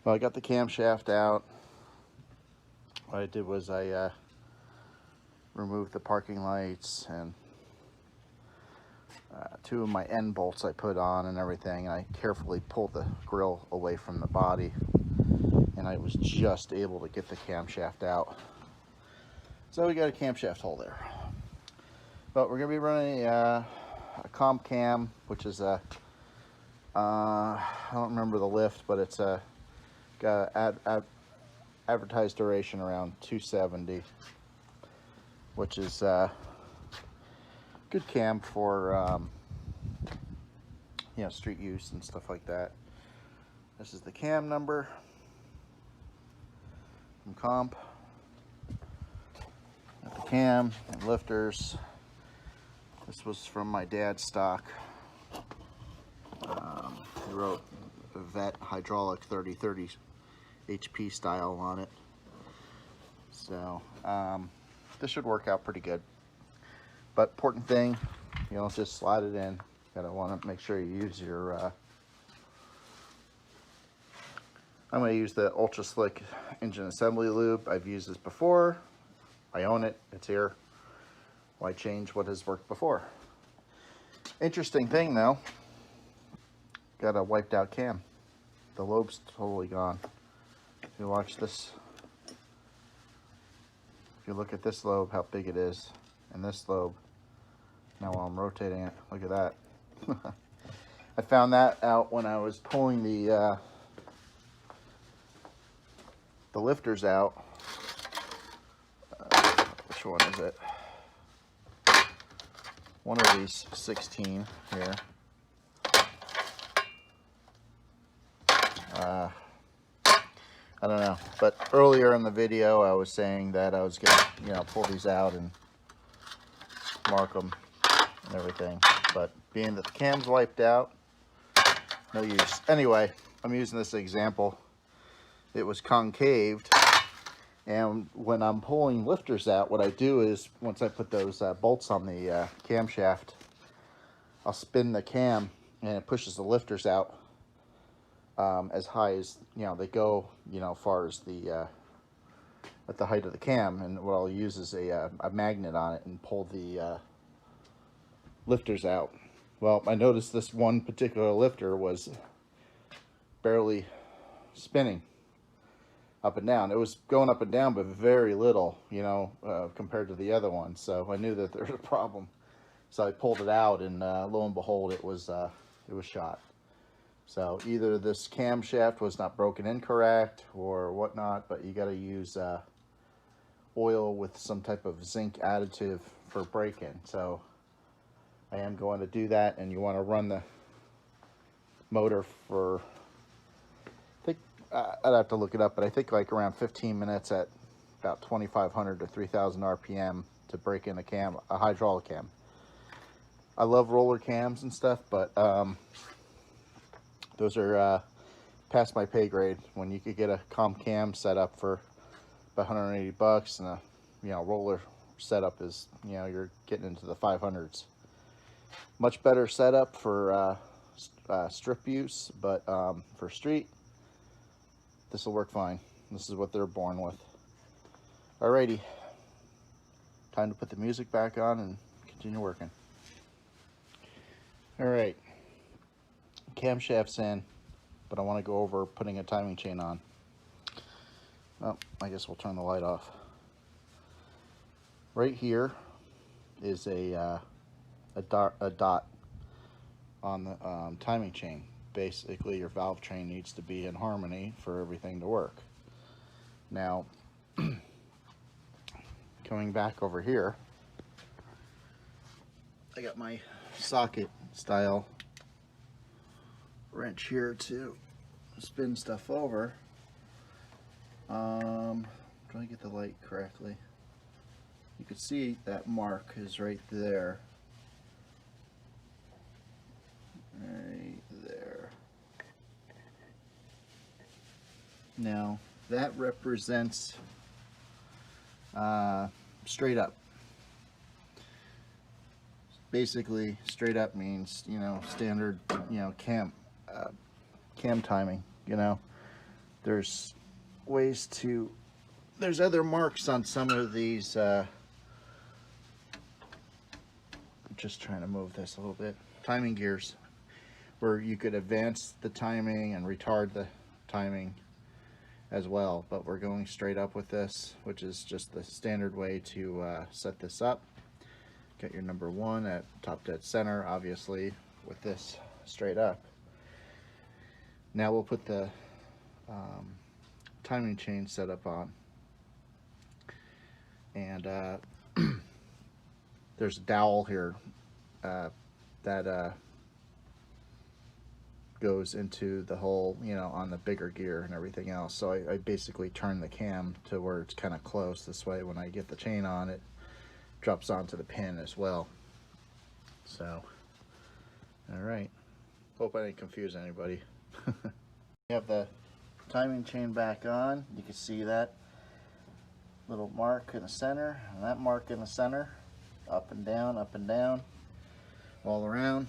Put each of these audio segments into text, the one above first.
Well, I got the camshaft out. What I did was I removed the parking lights and two of my end bolts I put on and everything, and I carefully pulled the grill away from the body, and I was just able to get the camshaft out. So we got a camshaft hole there. But we're going to be running a comp cam, which is a, I don't remember the lift, but it's got advertised duration around 270, which is good cam for you know, street use and stuff like that. This is the cam number from comp. Got the cam and lifters. This was from my dad's stock. He wrote Vet Hydraulic 3030 HP style on it. So this should work out pretty good. But important thing, you don't just slide it in. Gotta want to make sure you use your I'm going to use the Ultra Slick engine assembly lube. I've used this before. I own it. It's here. Why change what has worked before? Interesting thing though, got a wiped out cam. The lobe's totally gone. If you watch this, if you look at this lobe, how big it is, and this lobe, now while I'm rotating it, look at that. I found that out when I was pulling the lifters out. Which one is it? One of these 16 here. I don't know, but earlier in the video I was saying that I was gonna, you know, pull these out and mark them and everything, but being that the cam's wiped out, no use. Anyway, I'm using this example. It was concaved, and when I'm pulling lifters out, what I do is once I put those bolts on the camshaft, I'll spin the cam and it pushes the lifters out as high as, you know, they go, you know, far as the at the height of the cam. And what I'll use is a magnet on it and pull the lifters out. Well, I noticed this one particular lifter was barely spinning up and down. It was going up and down, but very little, you know, compared to the other one. So I knew that there was a problem. So I pulled it out, and lo and behold, it was shot. So either this camshaft was not broken incorrect or whatnot, but you got to use oil with some type of zinc additive for break-in. So I am going to do that, and you want to run the motor for, I think, I'd have to look it up, but I think like around 15 minutes at about 2,500 to 3,000 RPM to break in a hydraulic cam. I love roller cams and stuff, but those are past my pay grade. When you could get a comp cam set up for about 180 bucks, and a, you know, roller setup is, you know, you're getting into the 500s. Much better setup for strip use, but for street, this will work fine. This is what they're born with. Alrighty, time to put the music back on and continue working. Alright, camshaft's in, but I want to go over putting a timing chain on. Well, I guess we'll turn the light off. Right here is a dot on the timing chain. Basically, your valve train needs to be in harmony for everything to work. Now, coming back over here, I got my socket style wrench here to spin stuff over. Trying to get the light correctly. You can see that mark is right there. Right there. Now that represents straight up. Basically, straight up means, you know, standard, you know, cam timing. You know, there's ways to, there's other marks on some of these, I'm just trying to move this a little bit, timing gears, where you could advance the timing and retard the timing as well, but we're going straight up with this, which is just the standard way to set this up. Get your number 1 at top dead center, obviously, with this straight up. Now we'll put the timing chain setup on, and there's a dowel here that goes into the hole, you know, on the bigger gear and everything else. So I basically turn the cam to where it's kind of close. This way, when I get the chain on, it drops onto the pin as well. So, all right. Hope I didn't confuse anybody. We have the timing chain back on. You can see that little mark in the center, and that mark in the center, up and down, all around.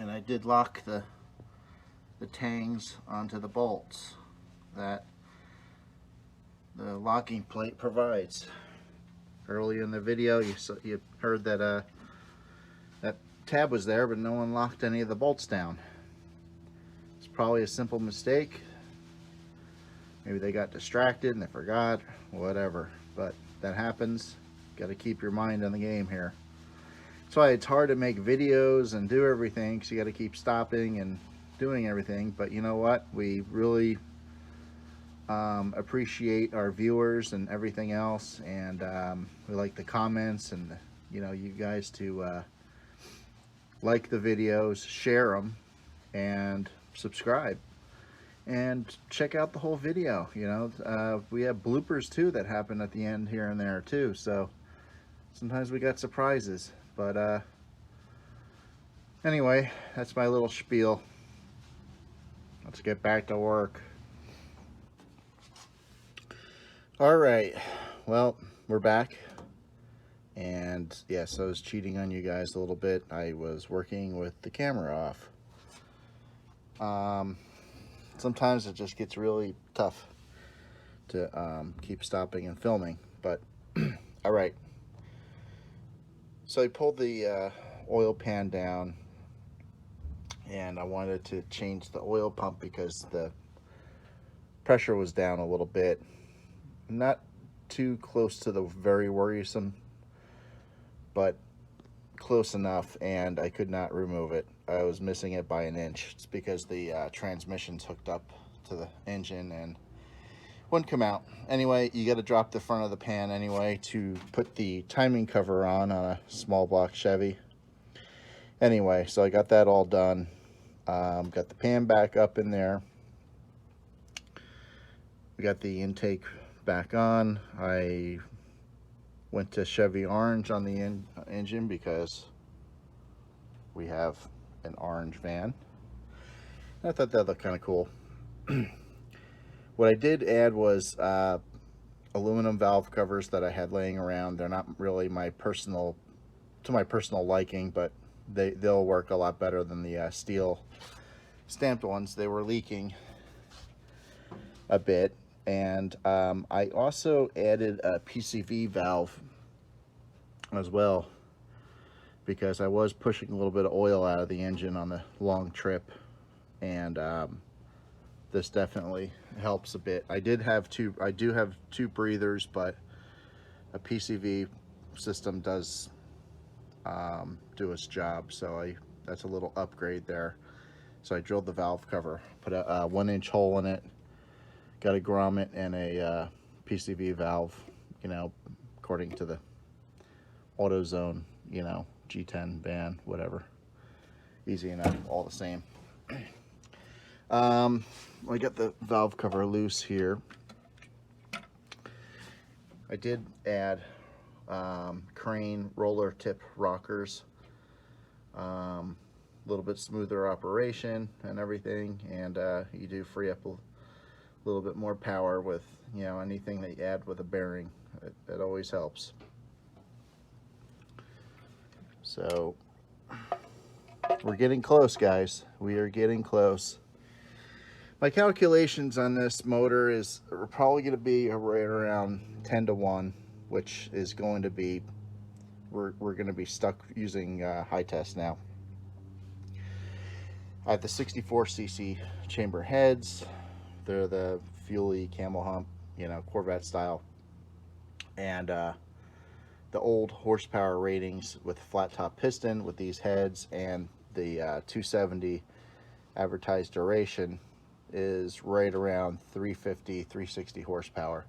And I did lock the tangs onto the bolts that the locking plate provides. Early in the video, you heard that that tab was there, but no one locked any of the bolts down. It's probably a simple mistake. Maybe they got distracted and they forgot, whatever. But that happens. Got to keep your mind on the game here. That's why it's hard to make videos and do everything, because you got to keep stopping and doing everything. But you know what? We really appreciate our viewers and everything else, and we like the comments and you know, you guys to like the videos, share them, and subscribe, and check out the whole video. You know, we have bloopers too that happen at the end here and there too, so sometimes we got surprises. But anyway, that's my little spiel. Let's get back to work. All right, well, we're back. And yes, I was cheating on you guys a little bit. I was working with the camera off. Sometimes it just gets really tough to keep stopping and filming, but all right. So I pulled the oil pan down, and I wanted to change the oil pump because the pressure was down a little bit. Not too close to the very worrisome, but close enough, and I could not remove it. I was missing it by an inch. It's because the transmission's hooked up to the engine and wouldn't come out. Anyway, you got to drop the front of the pan anyway to put the timing cover on a small block Chevy. Anyway, so I got that all done. Got the pan back up in there. We got the intake back on. I went to Chevy orange on the engine because we have an orange van. I thought that looked kind of cool. What I did add was aluminum valve covers that I had laying around. They're not really my personal liking, but they'll work a lot better than the steel stamped ones. They were leaking a bit. And I also added a Pcv valve as well, because I was pushing a little bit of oil out of the engine on the long trip, and this definitely helps a bit. I do have two breathers, but a Pcv system does do its job, so that's a little upgrade there. So I drilled the valve cover, put a 1-inch hole in it, got a grommet and a Pcv valve, you know, according to the AutoZone, you know, G10 van, whatever. Easy enough, all the same. I got the valve cover loose here. I did add crane roller tip rockers. A little bit smoother operation and everything, and you do free up a little bit more power with, you know, anything that you add with a bearing. It always helps. So we're getting close, guys. We are getting close. My calculations on this motor is probably going to be right around 10 to 1, which is going to be, we're going to be stuck using high test now. I have the 64cc chamber heads. They're the fuel-y camel hump, you know, Corvette style. And the old horsepower ratings with flat top piston with these heads and the 270 advertised duration is right around 350, 360 horsepower.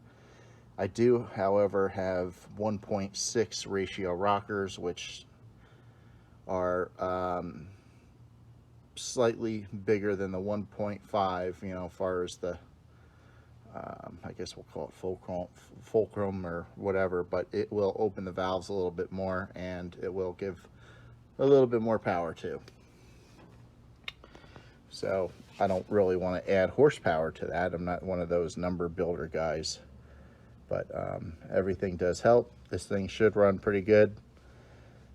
I do, however, have 1.6 ratio rockers, which are slightly bigger than the 1.5, you know, as far as the, I guess we'll call it fulcrum or whatever, but it will open the valves a little bit more and it will give a little bit more power too. So I don't really want to add horsepower to that. I'm not one of those number builder guys, but everything does help. This thing should run pretty good.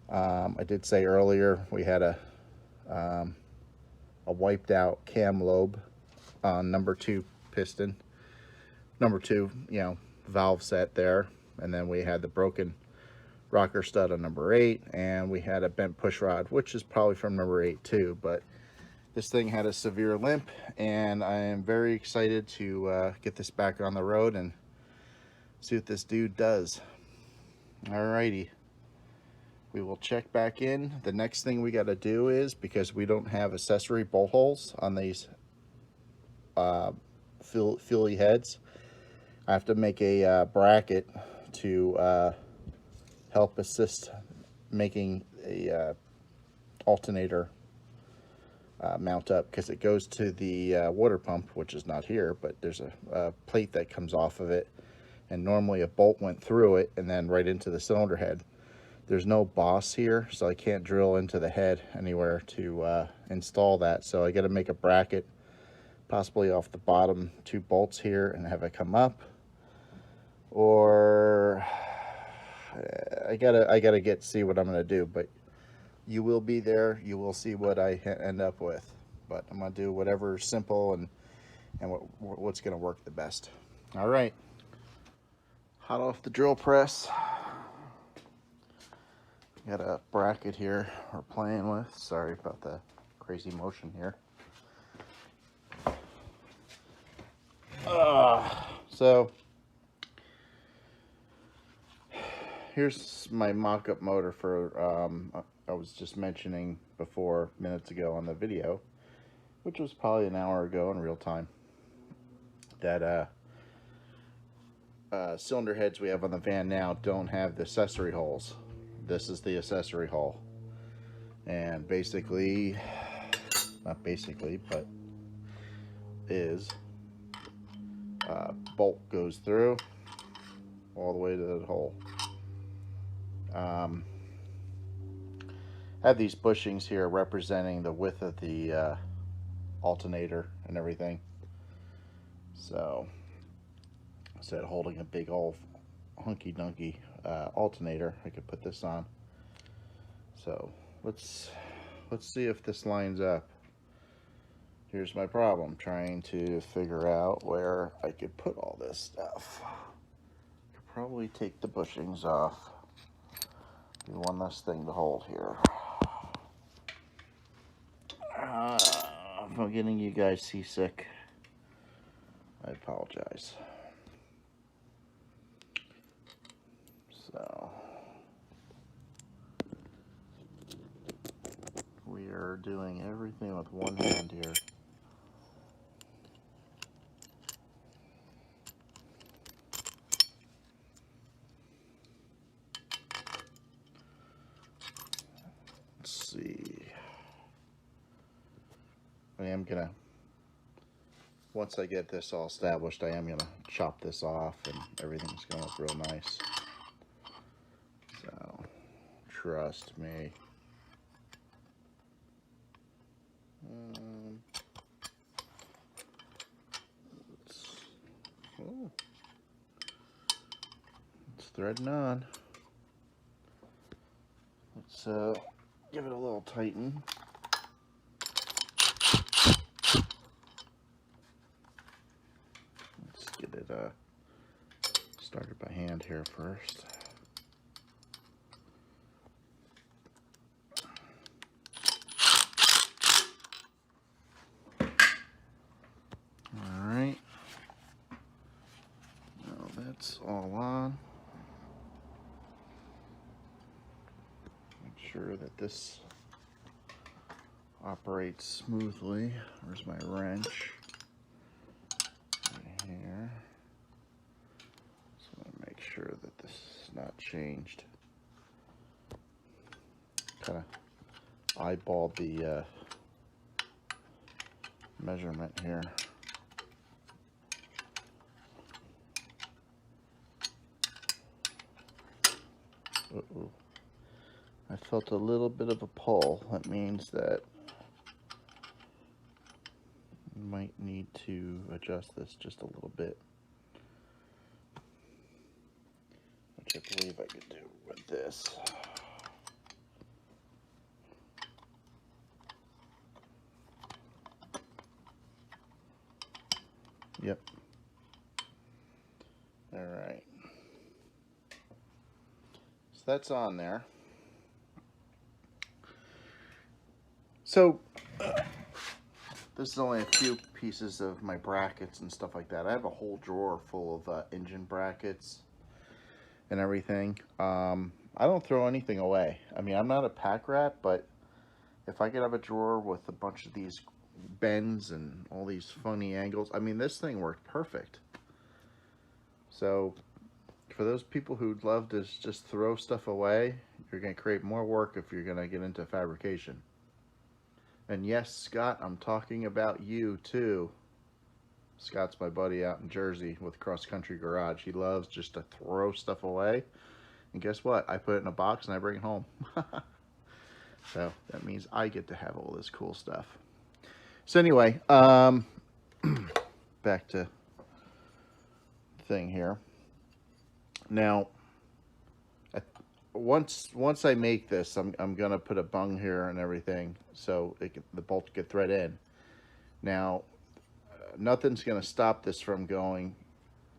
I did say earlier we had a wiped out cam lobe on number 2 piston, number 2, you know, valve set there, and then we had the broken rocker stud on number 8, and we had a bent push rod, which is probably from number 8 too. But this thing had a severe limp, and I am very excited to get this back on the road and see what this dude does. Alrighty, we will check back in. The next thing we got to do is, because we don't have accessory bolt holes on these fuel-y heads, I have to make a bracket to help assist making a alternator mount up, because it goes to the water pump, which is not here, but there's a plate that comes off of it, and normally a bolt went through it and then right into the cylinder head. There's no boss here, so I can't drill into the head anywhere to install that, so I got to make a bracket possibly off the bottom 2 bolts here and have it come up, or I gotta see what I'm gonna do. But you will be there, you will see what I end up with, but I'm gonna do whatever's simple and what's gonna work the best. All right, hot off the drill press, got a bracket here we're playing with. Sorry about the crazy motion here. So here's my mock-up motor for I was just mentioning before, minutes ago on the video, which was probably an hour ago in real time, that cylinder heads we have on the van now don't have the accessory holes. This is the accessory hole, and basically, not basically, but is bolt goes through all the way to the hole. I have these bushings here representing the width of the alternator and everything. So instead of holding a big old hunky-dunky alternator, I could put this on. So let's see if this lines up. Here's my problem, trying to figure out where I could put all this stuff. I could probably take the bushings off. Be one less thing to hold here. If I'm getting you guys seasick, I apologize. So we are doing everything with one hand here. Let's see. I am gonna, once I get this all established, I am gonna chop this off and everything's gonna look real nice. So trust me. It's threading on. Let's give it a little tighten. Started by hand here first. All right. Now that's all on. Make sure that this operates smoothly. Where's my wrench? Right here. So I want to make sure that this is not changed. Kind of eyeballed the measurement here. Uh-oh. I felt a little bit of a pull. That means that I might need to adjust this just a little bit, which I believe I could do with this. Yep. All right. So that's on there. So this is only a few pieces of my brackets and stuff like that. I have a whole drawer full of engine brackets and everything. I don't throw anything away. I mean, I'm not a pack rat, but if I could have a drawer with a bunch of these bends and all these funny angles, I mean, this thing worked perfect. So for those people who'd love to just throw stuff away, you're going to create more work if you're going to get into fabrication. And yes, Scott, I'm talking about you too. Scott's my buddy out in Jersey with Cross Country Garage. He loves just to throw stuff away. And guess what? I put it in a box and I bring it home. So that means I get to have all this cool stuff. So anyway, back to the thing here. Now, once I make this, I'm gonna put a bung here and everything, so the bolt could thread in. Now, nothing's gonna stop this from going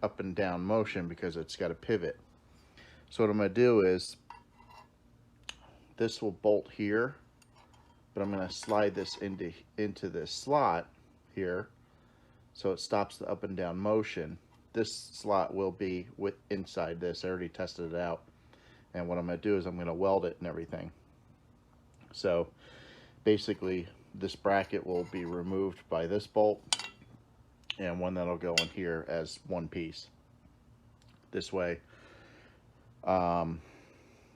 up and down motion because it's got a pivot. So what I'm gonna do is, this will bolt here, but I'm gonna slide this into this slot here, so it stops the up and down motion. This slot will be inside this. I already tested it out. And what I'm going to do is I'm going to weld it and everything. So basically this bracket will be removed by this bolt and one that'll go in here as one piece. This way,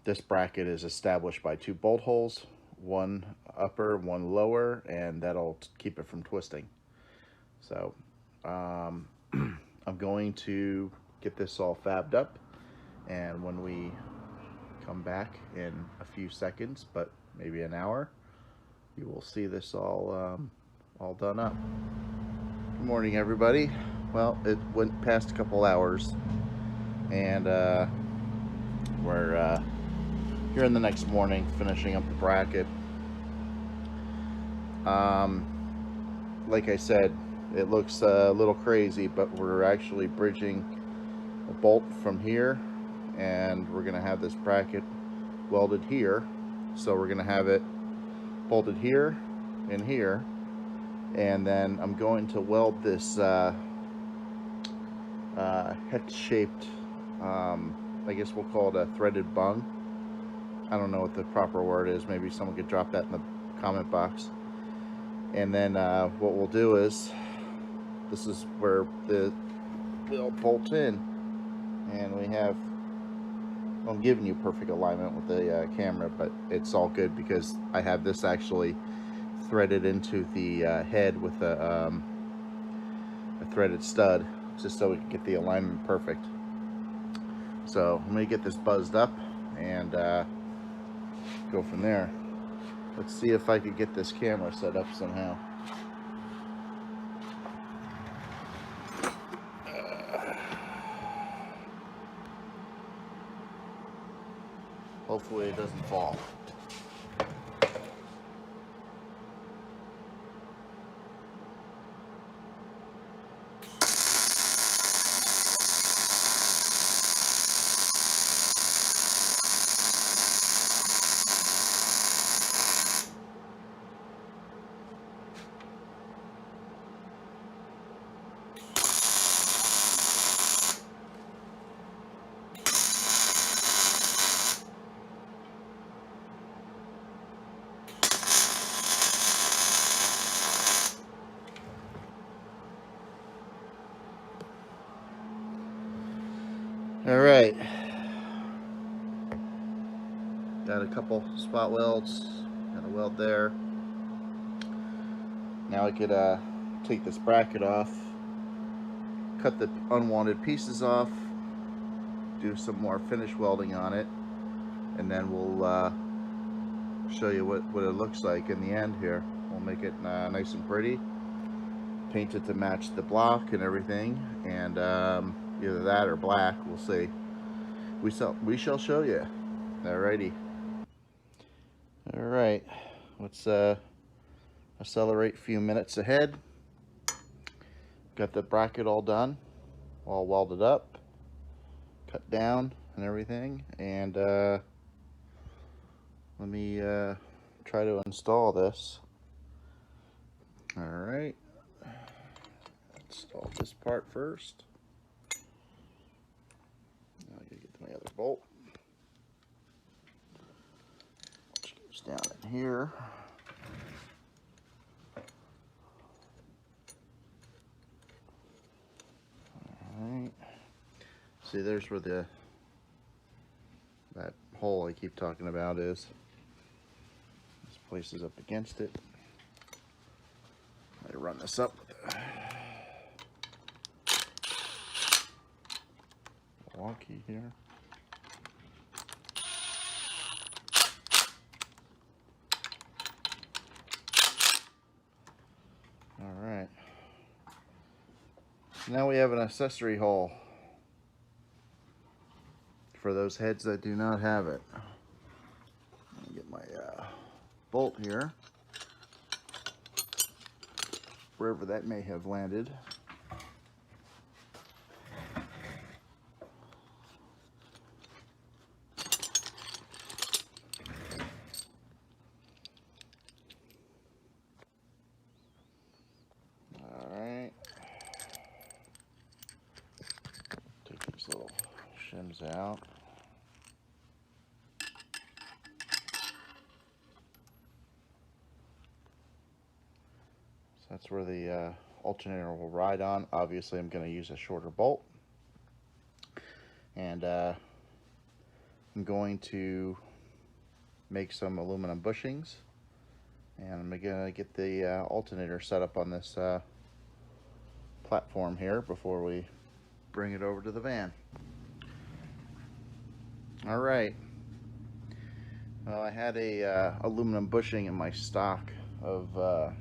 this bracket is established by two bolt holes, one upper, one lower, and that'll keep it from twisting. So I'm going to get this all fabbed up, and when we come back in a few seconds, but maybe an hour, you will see this all done up. Good morning, everybody. Well, it went past a couple hours, and we're here in the next morning finishing up the bracket. Like I said, it looks a little crazy, but we're actually bridging a bolt from here, and we're gonna have this bracket welded here. So we're gonna have it bolted here and here, and then I'm going to weld this hex-shaped, I guess we'll call it a threaded bung. I don't know what the proper word is. Maybe someone could drop that in the comment box. And then what we'll do is, this is where they'll bolt in, and we have, I'm giving you perfect alignment with the camera, but it's all good because I have this actually threaded into the head with a threaded stud, just so we can get the alignment perfect. So I'm gonna get this buzzed up and go from there. Let's see if I could get this camera set up somehow. Hopefully it doesn't fall. had a couple spot welds and a weld there. Now I could take this bracket off, cut the unwanted pieces off, do some more finish welding on it, and then we'll show you what it looks like in the end here. We'll make it nice and pretty, paint it to match the block and everything, and either that or black, we'll see. We shall show you. Alrighty. Alright, let's accelerate a few minutes ahead. Got the bracket all done, all welded up, cut down and everything, and let me try to install this. Alright, install this part first. Now I gotta get to my other bolt, which goes down in here. Alright, see, there's where that hole I keep talking about is. This place is up against it. I run this up with a walkie here. Alright. Now we have an accessory hole for those heads that do not have it. Let me get my bolt here, wherever that may have landed. Alright. Take these little shims out. That's where the alternator will ride on. Obviously, I'm going to use a shorter bolt. And I'm going to make some aluminum bushings. And I'm going to get the alternator set up on this platform here before we bring it over to the van. Alright. Well, I had a aluminum bushing in my stock of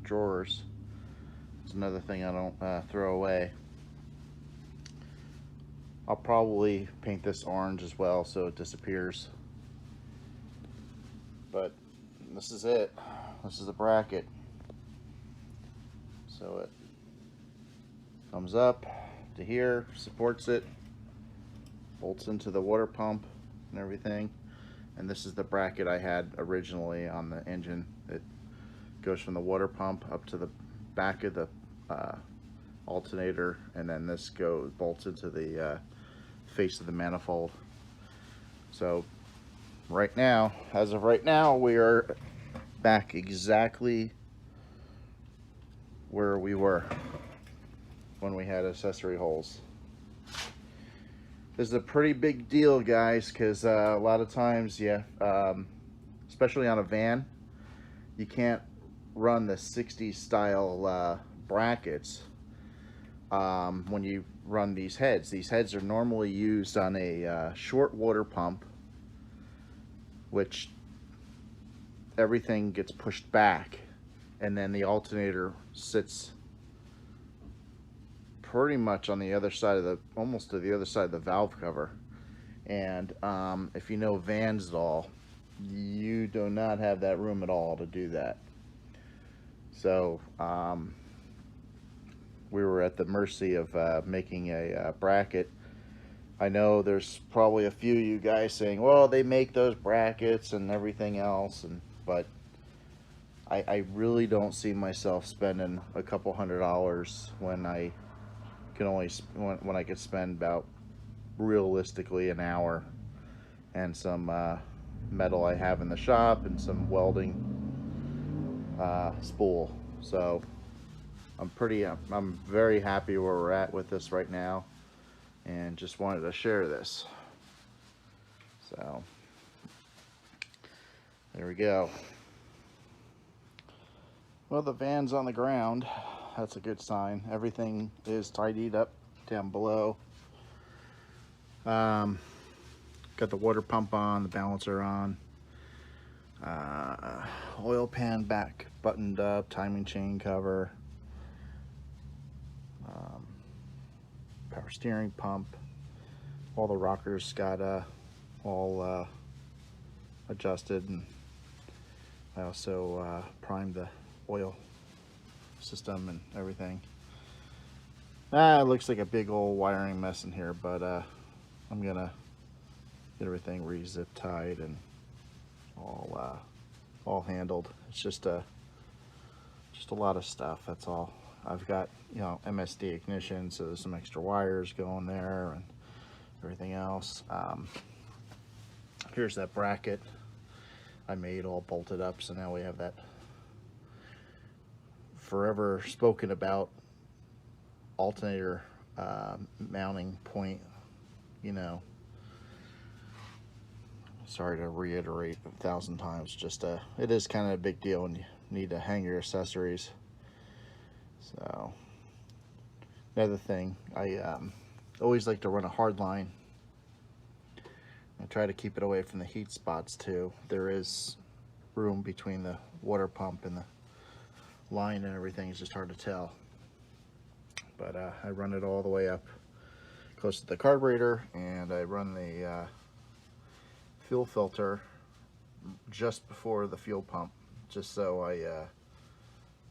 drawers. It's another thing I don't throw away. I'll probably paint this orange as well so it disappears. But this is it. This is the bracket. So it comes up to here, supports it, bolts into the water pump and everything. And this is the bracket I had originally on the engine. It goes from the water pump up to the back of the alternator, and then this bolts into the face of the manifold. So right now, as of right now, we are back exactly where we were when we had accessory holes. This is a pretty big deal, guys, because a lot of times, especially on a van, you can't run the 60s style brackets when you run these heads. These heads are normally used on a short water pump, which everything gets pushed back, and then the alternator sits pretty much on the other side of the, almost to the other side of the valve cover. And if you know vans at all, you do not have that room at all to do that. So we were at the mercy of making a bracket. I know there's probably a few of you guys saying, well, they make those brackets and everything else, but I really don't see myself spending a couple $100 when I can only when I could spend about, realistically, an hour and some metal I have in the shop and some welding spool. So I'm very happy where we're at with this right now, and just wanted to share this. So There we go. Well, the van's on the ground. That's a good sign. Everything is tidied up down below. Got the water pump on, the balancer on. Oil pan back buttoned up, timing chain cover. Power steering pump. All the rockers got all adjusted, and I also primed the oil system and everything. It looks like a big old wiring mess in here, but I'm gonna get everything re-zip tied and all handled. It's just a lot of stuff. That's all. I've got, you know, MSD ignition, so there's some extra wires going there and everything else. Here's that bracket I made all bolted up, so now we have that forever spoken about alternator mounting point, you know. Sorry to reiterate 1,000 times, just it is kind of a big deal when you need to hang your accessories. So another thing, I always like to run a hard line. I try to keep it away from the heat spots too. There is room between the water pump and the line and everything. It's just hard to tell. But I run it all the way up close to the carburetor, and I run the fuel filter just before the fuel pump, just so I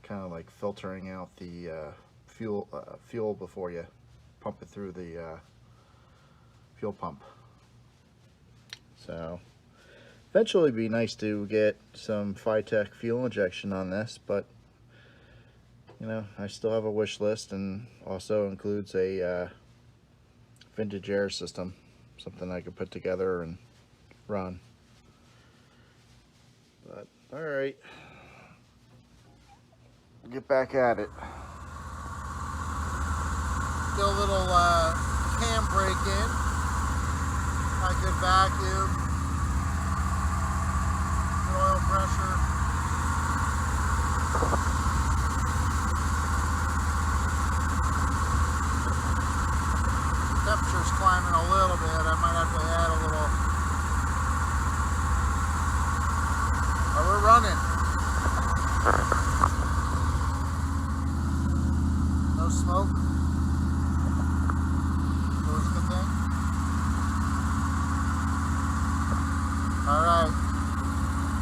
kind of like filtering out the fuel before you pump it through the fuel pump. So eventually it'd be nice to get some Phytech fuel injection on this, but you know, I still have a wish list, and also includes a vintage air system, something I could put together and run. But all right, get back at it. Do a little cam break in. I could vacuum, oil pressure. Temperature's climbing a little bit. I might have to add a little. But we're running. No smoke. Always a good thing. All right.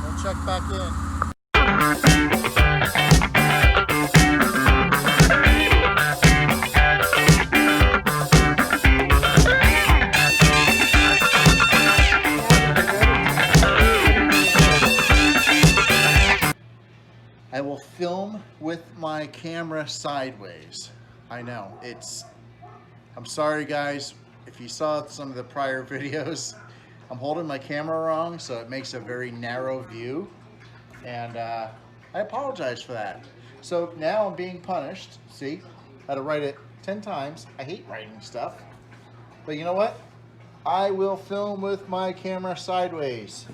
We'll check back in. I will film with my camera sideways. I know, I'm sorry guys, if you saw some of the prior videos, I'm holding my camera wrong, so it makes a very narrow view, and I apologize for that. So now I'm being punished. See, I had to write it 10 times. I hate writing stuff, but you know what? I will film with my camera sideways.